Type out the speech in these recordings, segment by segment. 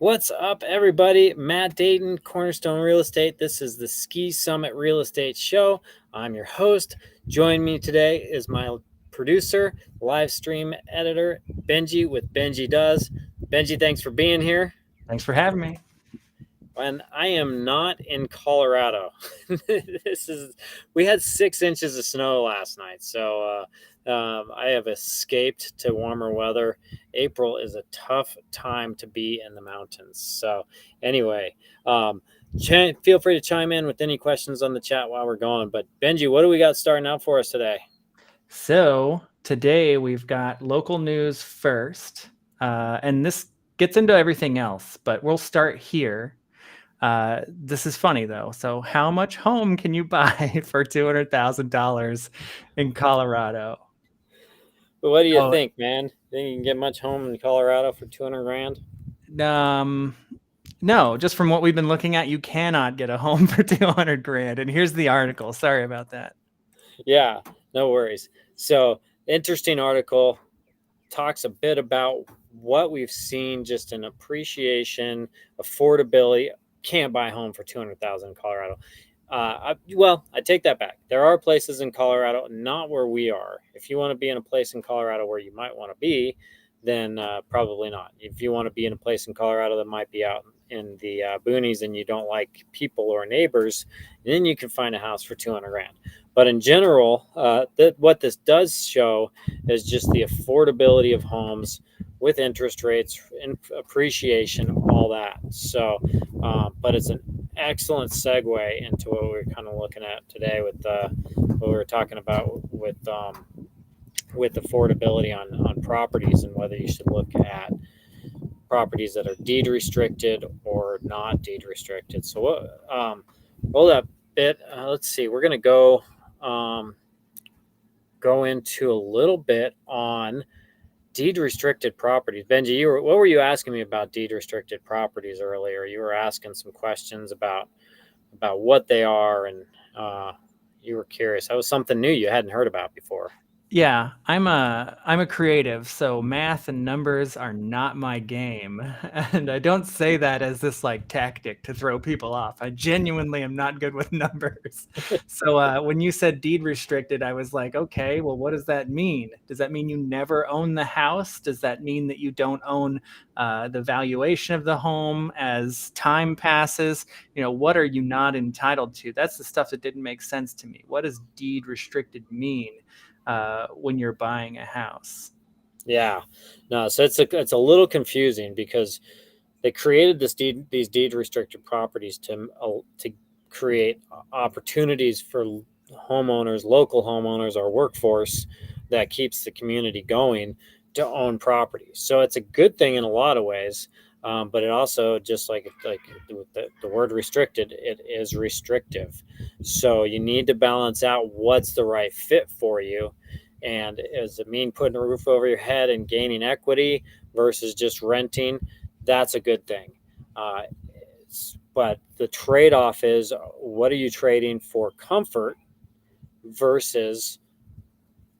What's up, everybody? Matt Dayton, Cornerstone Real Estate. This is the Ski Summit Real Estate Show. I'm your host. Joining me today is my producer, live stream editor, Benji with Benji Does. Benji, thanks for being here. Thanks for having me. And I am not in Colorado. We had 6 inches of snow last night, so I have escaped to warmer weather. April is a tough time to be in the mountains. So anyway, feel free to chime in with any questions on the chat while we're going. But Benji, what do we got starting out for us today? So today we've got local news first, and this gets into everything else, but we'll start here. This is funny though. So how much home can you buy for $200,000 in Colorado? But what do you think, man? Think you can get much home in Colorado for 200 grand? No, just from what we've been looking at, you cannot get a home for 200 grand. And here's the article. Sorry about that. Yeah, no worries. So interesting article, talks a bit about what we've seen just in appreciation, affordability. Can't buy a home for 200,000 in Colorado. I take that back. There are places in Colorado, not where we are. If you want to be in a place in Colorado where you might want to be, then probably not. If you want to be in a place in Colorado that might be out in the boonies and you don't like people or neighbors, then you can find a house for 200 grand. But in general, what this does show is just the affordability of homes with interest rates and appreciation, all that. So, but it's an excellent segue into what we're kind of looking at today with what we were talking about with affordability on properties and whether you should look at properties that are deed restricted or not deed restricted. So, roll that bit. Let's see. We're going to go into a little bit on deed restricted properties. Benji, what were you asking me about deed restricted properties earlier? You were asking some questions about what they are, and you were curious. That was something new you hadn't heard about before. Yeah, I'm a creative, so math and numbers are not my game. And I don't say that as this like tactic to throw people off. I genuinely am not good with numbers. So when you said deed restricted, I was like, okay, well, what does that mean? Does that mean you never own the house? Does that mean that you don't own the valuation of the home as time passes? What are you not entitled to? That's the stuff that didn't make sense to me. What does deed restricted mean when you're buying a house? Yeah, no, so it's a little confusing because they created these deed restricted properties to create opportunities for homeowners, local homeowners, our workforce that keeps the community going to own properties. So it's a good thing in a lot of ways, but it also, just like the word restricted, it is restrictive. So you need to balance out what's the right fit for you. And does it mean putting a roof over your head and gaining equity versus just renting? That's a good thing. But the trade-off is, what are you trading for comfort versus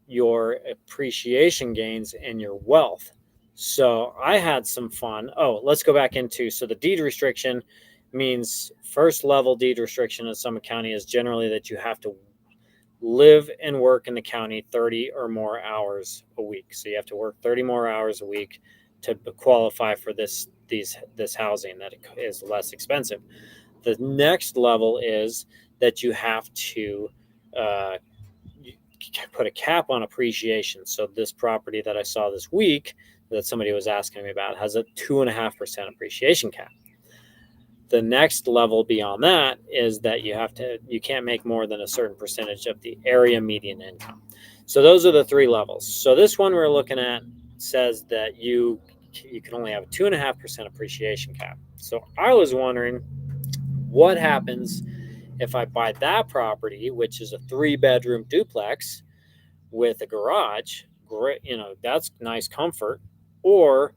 your appreciation gains and your wealth? So I had some fun. Let's go back into, so the deed restriction means first level deed restriction in Summit County is generally that you have to live and work in the county 30 or more hours a week. So you have to work 30 more hours a week to qualify for this housing that is less expensive. The next level is that you have to put a cap on appreciation. So this property that I saw this week that somebody was asking me about has a 2.5% appreciation cap. The next level beyond that is that you can't make more than a certain percentage of the area median income. So those are the 3 levels. So this one we're looking at says that you can only have a 2.5% appreciation cap. So I was wondering, what happens if I buy that property, which is a 3-bedroom duplex with a garage? Great, that's nice comfort. Or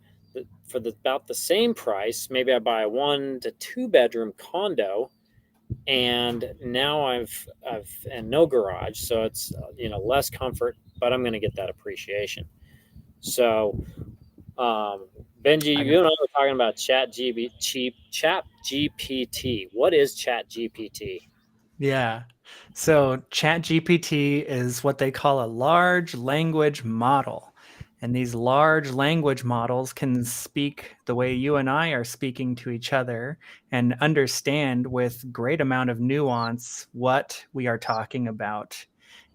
for about the same price, maybe I buy a 1 to 2 bedroom condo, and now I've and no garage, so it's less comfort, but I'm going to get that appreciation. So, Benji, I you can and I were talking about Chat GPT. What is Chat GPT? Yeah. So ChatGPT is what they call a large language model. And these large language models can speak the way you and I are speaking to each other and understand with great amount of nuance what we are talking about.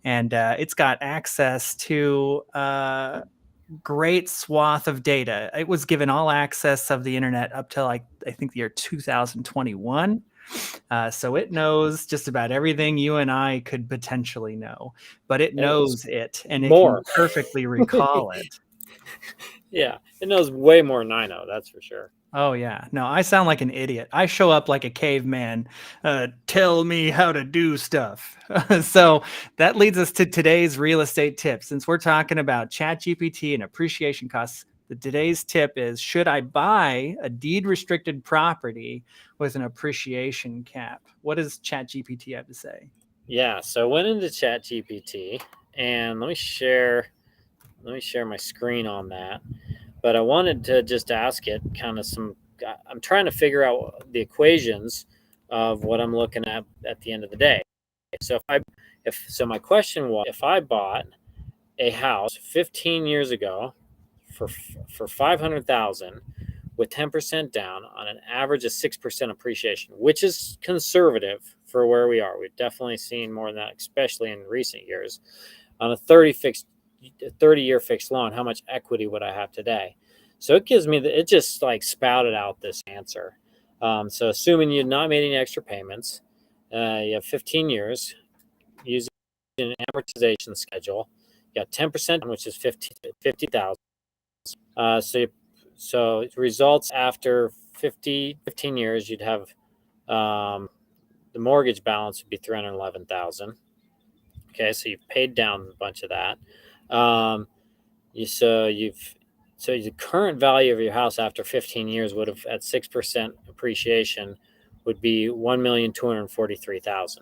And it's got access to great swath of data. It was given all access of the internet up to like I think the year 2021. So it knows just about everything you and I could potentially know, but it It knows knows it and it can more. perfectly recall it. Yeah, it knows way more than I know. That's for sure. Oh yeah. No, I sound like an idiot. I show up like a caveman. Tell me how to do stuff. So that leads us to today's real estate tip. Since we're talking about ChatGPT and appreciation costs, today's tip is: should I buy a deed restricted property with an appreciation cap? What does ChatGPT have to say? Yeah, so I went into Chat GPT and let me share my screen on that. But I wanted to just ask it kind of some. I'm trying to figure out the equations of what I'm looking at the end of the day. So if so, my question was, if I bought a house 15 years ago for 500,000 with 10% down on an average of 6% appreciation, which is conservative for where we are. We've definitely seen more than that, especially in recent years. On a 30-year fixed loan, how much equity would I have today? So it gives me it just like spouted out this answer. So assuming you've not made any extra payments, you have 15 years using an amortization schedule. You got 10%, which is 50,000. So it results after 15 years, you'd have um, the mortgage balance would be 311,000. Okay, so you've paid down a bunch of that. Um, so the current value of your house after 15 years would have at 6% appreciation would be 1,243,000.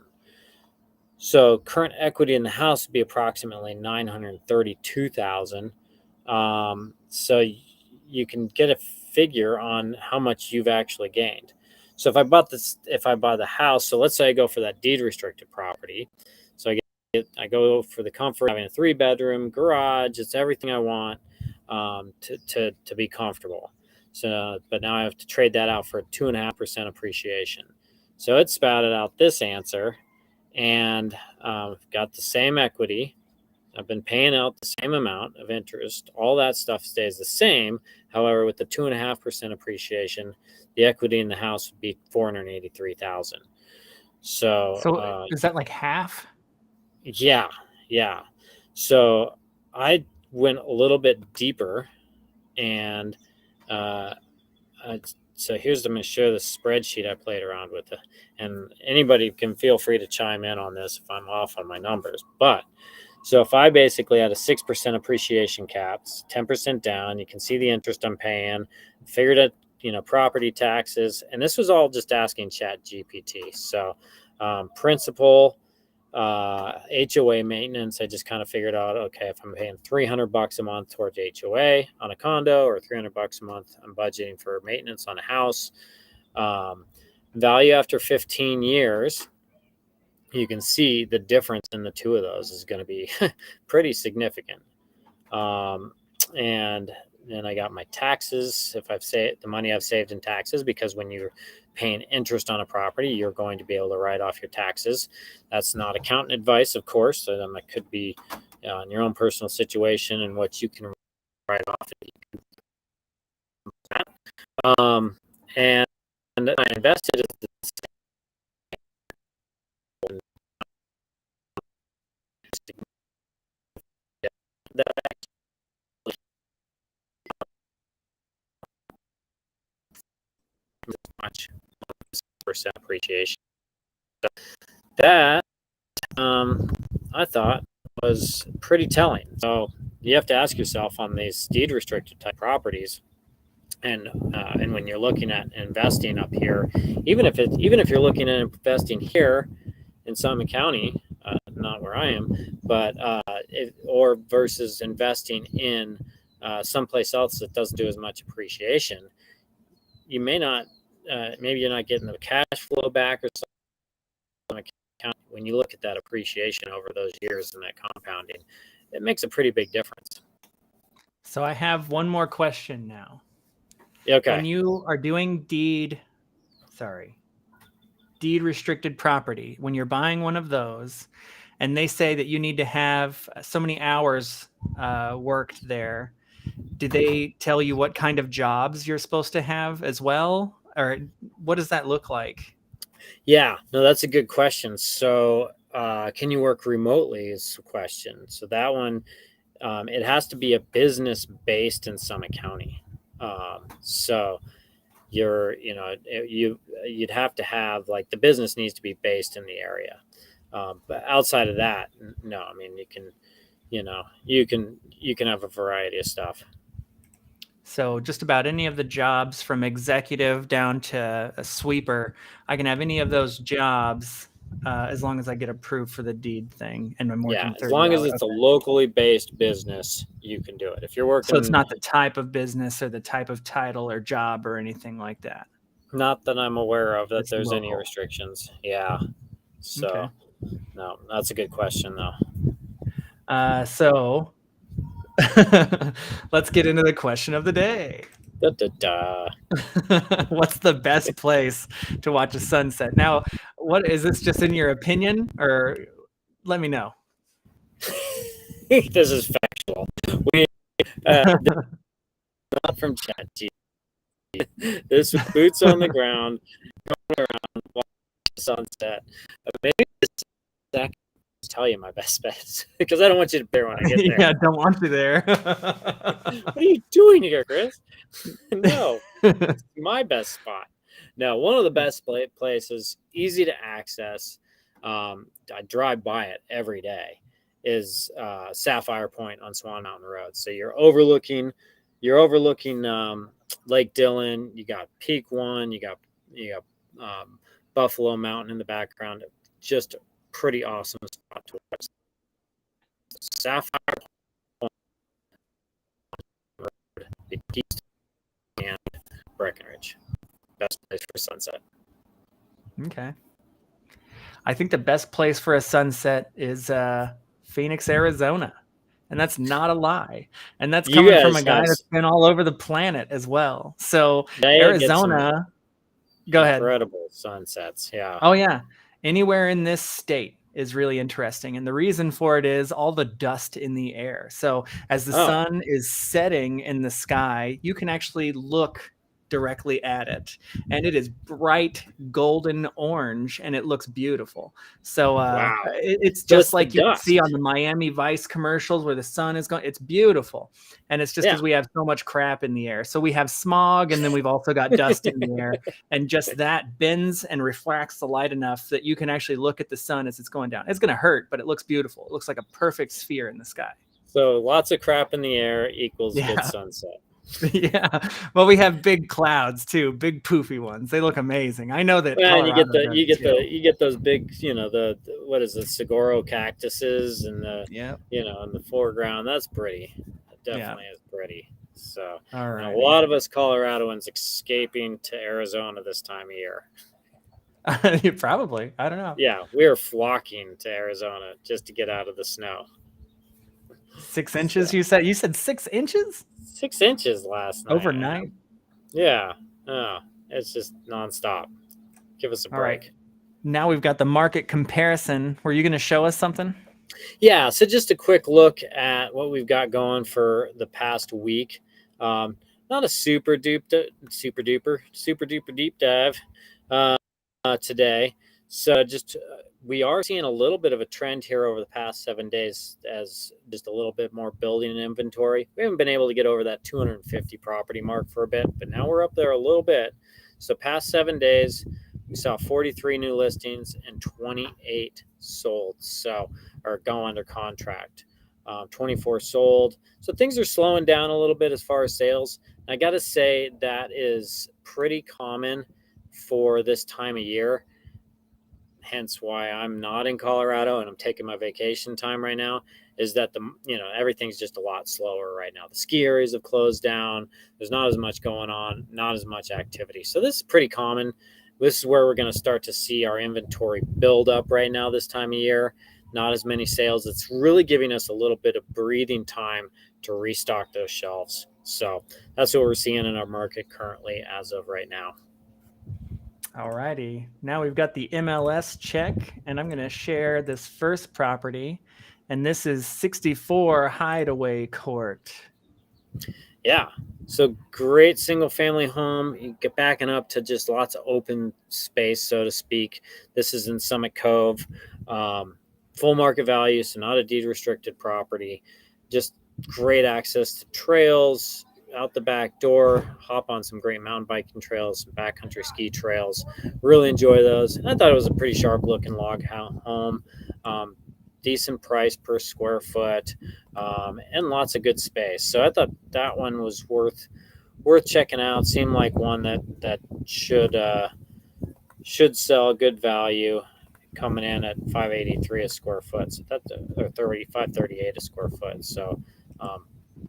So current equity in the house would be approximately 932,000. So you can get a figure on how much you've actually gained. So if I buy the house, so let's say I go for that deed restricted property. So I go for the comfort of having a 3-bedroom garage. It's everything I want to be comfortable. So, but now I have to trade that out for 2.5% appreciation. So it spouted out this answer, and got the same equity. I've been paying out the same amount of interest. All that stuff stays the same. However, with the 2.5% appreciation, the equity in the house would be 483,000. So So is that like half? yeah, yeah. So I went a little bit deeper, and uh, so here's I'm going to share the spreadsheet I played around with, and anybody can feel free to chime in on this if I'm off on my numbers. But so if I basically had a 6% appreciation caps, 10% down, you can see the interest I'm paying, figured out, property taxes, and this was all just asking Chat GPT. So principal, HOA maintenance, I just kind of figured out, okay, if I'm paying $300 a month towards HOA on a condo, or $300 a month I'm budgeting for maintenance on a house. Value after 15 years, you can see the difference in the two of those is going to be pretty significant. And then I got my taxes. If I've saved the money I've saved in taxes, because when you're paying interest on a property, you're going to be able to write off your taxes. That's not accountant advice, of course. So that could be in your own personal situation and what you can write off. And I invested that much percent appreciation. That I thought was pretty telling. So you have to ask yourself on these deed restricted type properties, and when you're looking at investing up here, even if you're looking at investing here in Summit County, not where I am, but or versus investing in someplace else that doesn't do as much appreciation, you may not, maybe you're not getting the cash flow back or something. When you look at that appreciation over those years and that compounding, it makes a pretty big difference. So I have one more question now. Okay. When you are doing deed restricted property, when you're buying one of those and they say that you need to have so many hours worked there, do they tell you what kind of jobs you're supposed to have as well? Or what does that look like? Yeah, no, that's a good question. So, can you work remotely is the question. So that one, it has to be a business based in Summit County. So you'd have to have, like, the business needs to be based in the area. But outside of that, no, I mean, you can have a variety of stuff. So just about any of the jobs from executive down to a sweeper, I can have any of those jobs as long as I get approved for the deed thing and I'm working 30 as long as hours. it's a locally based business, you can do it. If you're working, So it's not the type of business or the type of title or job or anything like that. not that I'm aware of that It's there's any local. restrictions. Yeah. So, Okay. no, that's a good question though. So let's get into the question of the day. Da, da, da. What's the best place to watch a sunset? Now, what is this, just in your opinion, or let me know? This is factual. We not from ChatGPT. This was boots on the ground, going around, watching the sunset. Maybe I can tell you my best bets because I don't want you to bear when I get there. Yeah, don't want you there. What are you doing here, Chris? No, it's my best spot. No, one of the best places, easy to access. I drive by it every day. Is Sapphire Point on Swan Mountain Road. So you're overlooking Lake Dillon. You got Peak One. You got Buffalo Mountain in the background. Just a pretty awesome spot to watch. Sapphire Point Road, East and Breckenridge. Best place for sunset. Okay. I think the best place for a sunset is Phoenix, Arizona. And that's not a lie. And that's coming from a guy that's been all over the planet as well. So Arizona, go ahead. Incredible sunsets. Yeah. Oh, yeah. Anywhere in this state is really interesting. And the reason for it is all the dust in the air. So as the sun is setting in the sky, you can actually look directly at it, and it is bright golden orange and it looks beautiful. So wow. It's just like you see on the Miami Vice commercials where the sun is going. It's beautiful. And it's just because we have so much crap in the air. So we have smog, and then we've also got dust in the air, and just that bends and refracts the light enough that you can actually look at the sun as it's going down. It's going to hurt, but it looks beautiful. It looks like a perfect sphere in the sky. So lots of crap in the air equals good sunset. Yeah, well, we have big clouds too, big poofy ones. They look amazing. I know that. Well, you get those big, the what is it, saguaro cactuses and the in the foreground. That's pretty. It definitely is pretty. So a lot of us Coloradoans escaping to Arizona this time of year. Probably. I don't know. Yeah, we are flocking to Arizona just to get out of the snow. 6 inches, you said? You said 6 inches? 6 inches last night. Overnight? Yeah. Oh, it's just nonstop. Give us a break. All right. Now we've got the market comparison. Were you going to show us something? Yeah. So just a quick look at what we've got going for the past week. Not a super duper deep dive today. So just we are seeing a little bit of a trend here over the past 7 days as just a little bit more building inventory. We haven't been able to get over that 250 property mark for a bit, but now we're up there a little bit. So past 7 days, we saw 43 new listings and 28 sold. So, or go under contract. 24 sold. So things are slowing down a little bit as far as sales. I got to say that is pretty common for this time of year. hence why I'm not in Colorado and I'm taking my vacation time right now, is that everything's just a lot slower right now. The ski areas have closed down. There's not as much going on, not as much activity. So this is pretty common. This is where we're going to start to see our inventory build up right now this time of year. Not as many sales. It's really giving us a little bit of breathing time to restock those shelves. So that's what we're seeing in our market currently as of right now. Alrighty, now we've got the MLS check, and I'm going to share this first property, and this is 64 Hideaway Court. Yeah, so great single family home. You get backing up to just lots of open space, so to speak. This is in Summit Cove, full market value, so not a deed restricted property. Just great access to trails out the back door, hop on some great mountain biking trails, some backcountry ski trails. Really enjoy those. And I thought it was a pretty sharp looking log home. Decent price per square foot, and lots of good space. So I thought that one was worth checking out. Seemed like one that should sell good value, coming in at $583 a square foot. So that's $538 a square foot. So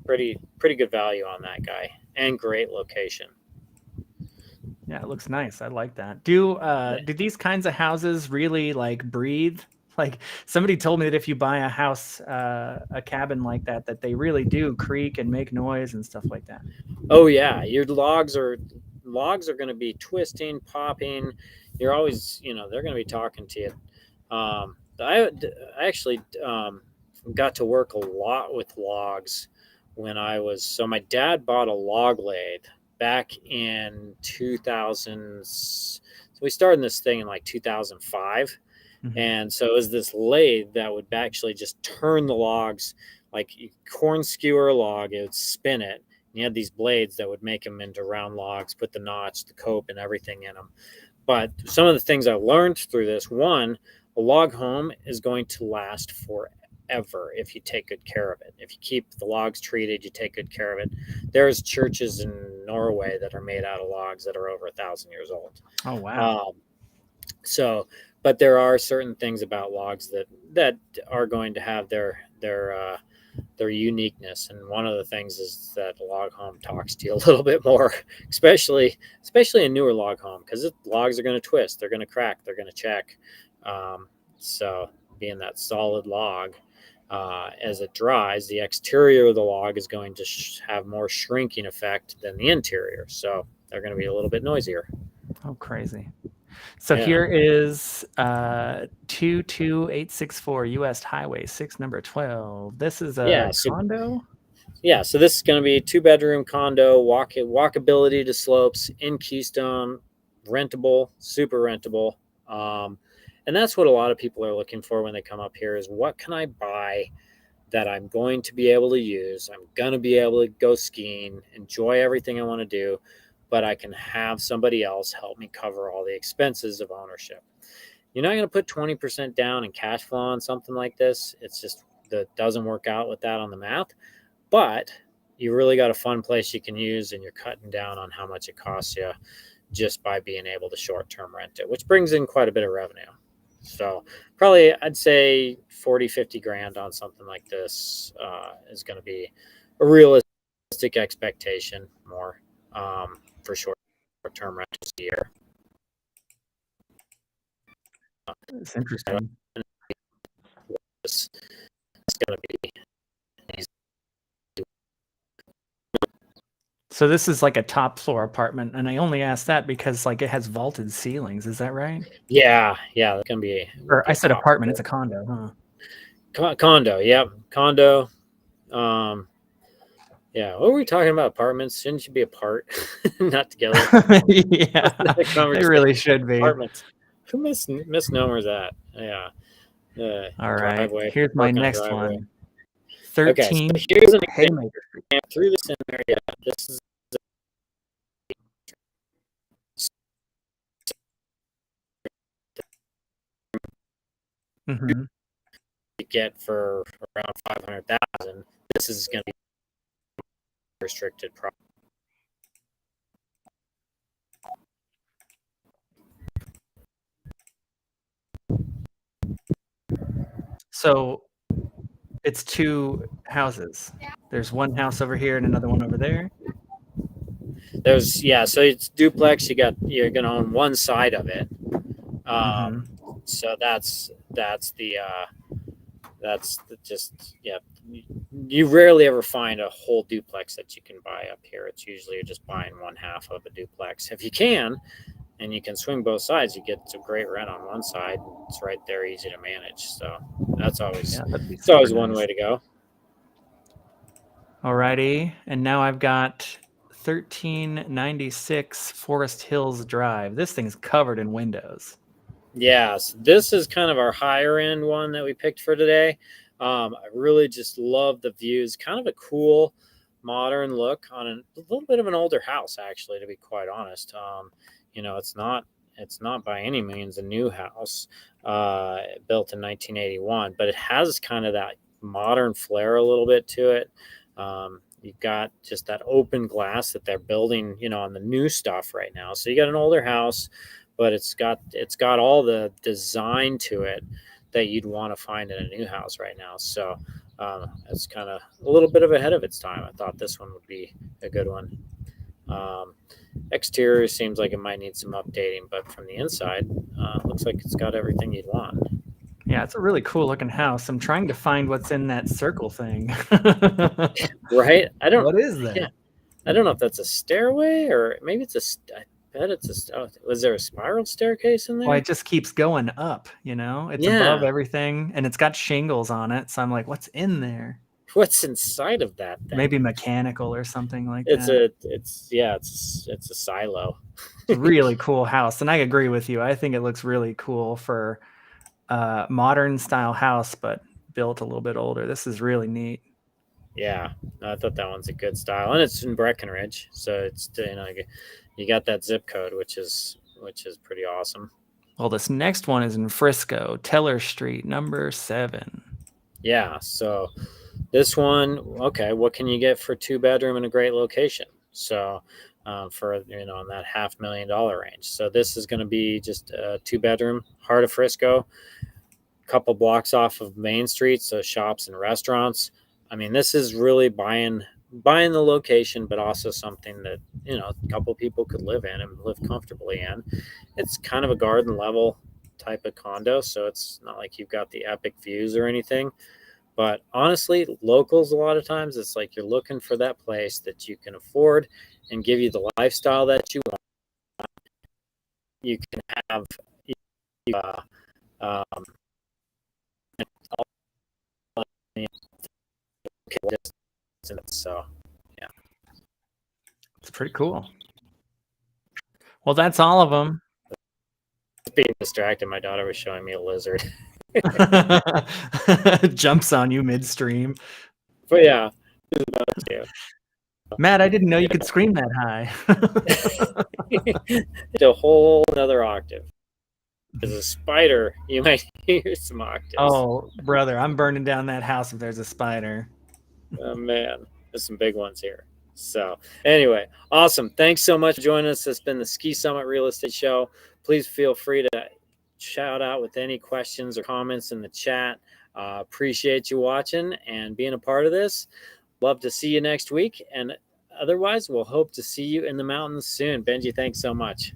pretty good value on that guy, and great location. Yeah, it looks nice. I like that. Do these kinds of houses really like breathe? Like, somebody told me that if you buy a house, a cabin like that they really do creak and make noise and stuff like that. Oh yeah, your logs are going to be twisting, popping. You're always, they're going to be talking to you. I actually got to work a lot with logs when so my dad bought a log lathe back in 2000. So we started this thing in like 2005. Mm-hmm. And so it was this lathe that would actually just turn the logs, like you corn skewer a log, it would spin it. And you had these blades that would make them into round logs, put the notch, the cope, and everything in them. But some of the things I learned through this, one, a log home is going to last forever if you take good care of it. If you keep the logs treated, you take good care of it. There's churches in Norway that are made out of logs that are over 1,000 years old. Oh, wow. But there are certain things about logs that are going to have their uniqueness, and one of the things is that a log home talks to you a little bit more, especially a newer log home, because logs are going to twist, they're going to crack, they're going to check. So being that solid log, as it dries, the exterior of the log is going to have more shrinking effect than the interior, so they're going to be a little bit noisier. Oh, crazy. So here is 22864 US Highway 6, number 12. This is a condo? Yeah, so this is going to be a 2-bedroom condo, walkability to slopes in Keystone, rentable, super rentable. And that's what a lot of people are looking for when they come up here, is what can I buy that I'm going to be able to use? I'm going to be able to go skiing, enjoy everything I want to do, but I can have somebody else help me cover all the expenses of ownership. You're not going to put 20% down in cash flow on something like this. It's just that doesn't work out with that on the math. But you really got a fun place you can use, and you're cutting down on how much it costs you just by being able to short-term rent it, which brings in quite a bit of revenue. So probably I'd say 40, 50 grand on something like this is going to be a realistic expectation more. For short-term rentals a year. It's interesting. It's going to be easy. So this is like a top floor apartment, and I only asked that because like it has vaulted ceilings. Is that right? Yeah, it's going to be. Or I said apartment. It's a condo, huh? Condo, yep, condo. Yeah, what were we talking about? Apartments? Shouldn't you be apart, not together? Yeah, they really should be. Apartments. Who misnomers that? Yeah. All right. Driveway. Here's my next one. 13. Okay, so here's an example. Through this area, this is mm-hmm. You get for around 500,000. This is going to be restricted property. So it's two houses. There's one house over here and another one over there. So it's duplex. You're gonna own one side of it. Mm-hmm. So just yeah. You rarely ever find a whole duplex that you can buy up here. It's usually you're just buying one half of a duplex. If you can, and you can swing both sides, you get some great rent on one side. It's right there, easy to manage. So that's always Yeah, that'd be it's super always one nice. way to go. Alrighty, and now I've got 1396 Forest Hills Drive. This thing's covered in windows. Yeah, so this is kind of our higher end one that we picked for today. I really just love the views. Kind of a cool, modern look on a little bit of an older house, actually, to be quite honest. It's not by any means a new house, built in 1981, but it has kind of that modern flair a little bit to it. You've got just that open glass that they're building, on the new stuff right now. So you got an older house, but it's got all the design to it that you'd want to find in a new house right now. So it's kind of a little bit of ahead of its time. I thought this one would be a good one. Exterior seems like it might need some updating, but from the inside, looks like it's got everything you'd want. Yeah, it's a really cool looking house. I'm trying to find what's in that circle thing. Right? What is that? Yeah, I don't know if that's a stairway or maybe I bet it's was there a spiral staircase in there? Well, it just keeps going up, It's above everything, and it's got shingles on it. So I'm like, what's in there? What's inside of that thing? Maybe mechanical or something like that. It's a silo. It's a really cool house, and I agree with you. I think it looks really cool for modern style house, but built a little bit older. This is really neat. Yeah, I thought that one's a good style, and it's in Breckenridge, so it's you got that zip code, which is pretty awesome. Well, this next one is in Frisco, Teller Street, number 7. Yeah, so this one, okay, what can you get for 2-bedroom in a great location? So for in that $500,000 range. So this is going to be just a 2-bedroom, heart of Frisco, couple blocks off of Main Street, so shops and restaurants. I mean, this is really buying the location, but also something that a couple people could live in and live comfortably in. It's kind of a garden level type of condo, so it's not like you've got the epic views or anything. But honestly, locals, a lot of times it's like you're looking for that place that you can afford and give you the lifestyle that you want. You can have so yeah, it's pretty cool. Well, that's all of them. Being distracted, my daughter was showing me a lizard. Jumps on you midstream. But yeah, Matt, I didn't know you could scream that high. It's a whole other octave. As a spider, you might hear some octaves. Oh, brother, I'm burning down that house if there's a spider. Oh man, there's some big ones here. So anyway, awesome. Thanks so much for joining us. It's been the Ski Summit Real Estate Show. Please feel free to shout out with any questions or comments in the chat. Appreciate you watching and being a part of this. Love to see you next week. And otherwise, we'll hope to see you in the mountains soon. Benji, thanks so much.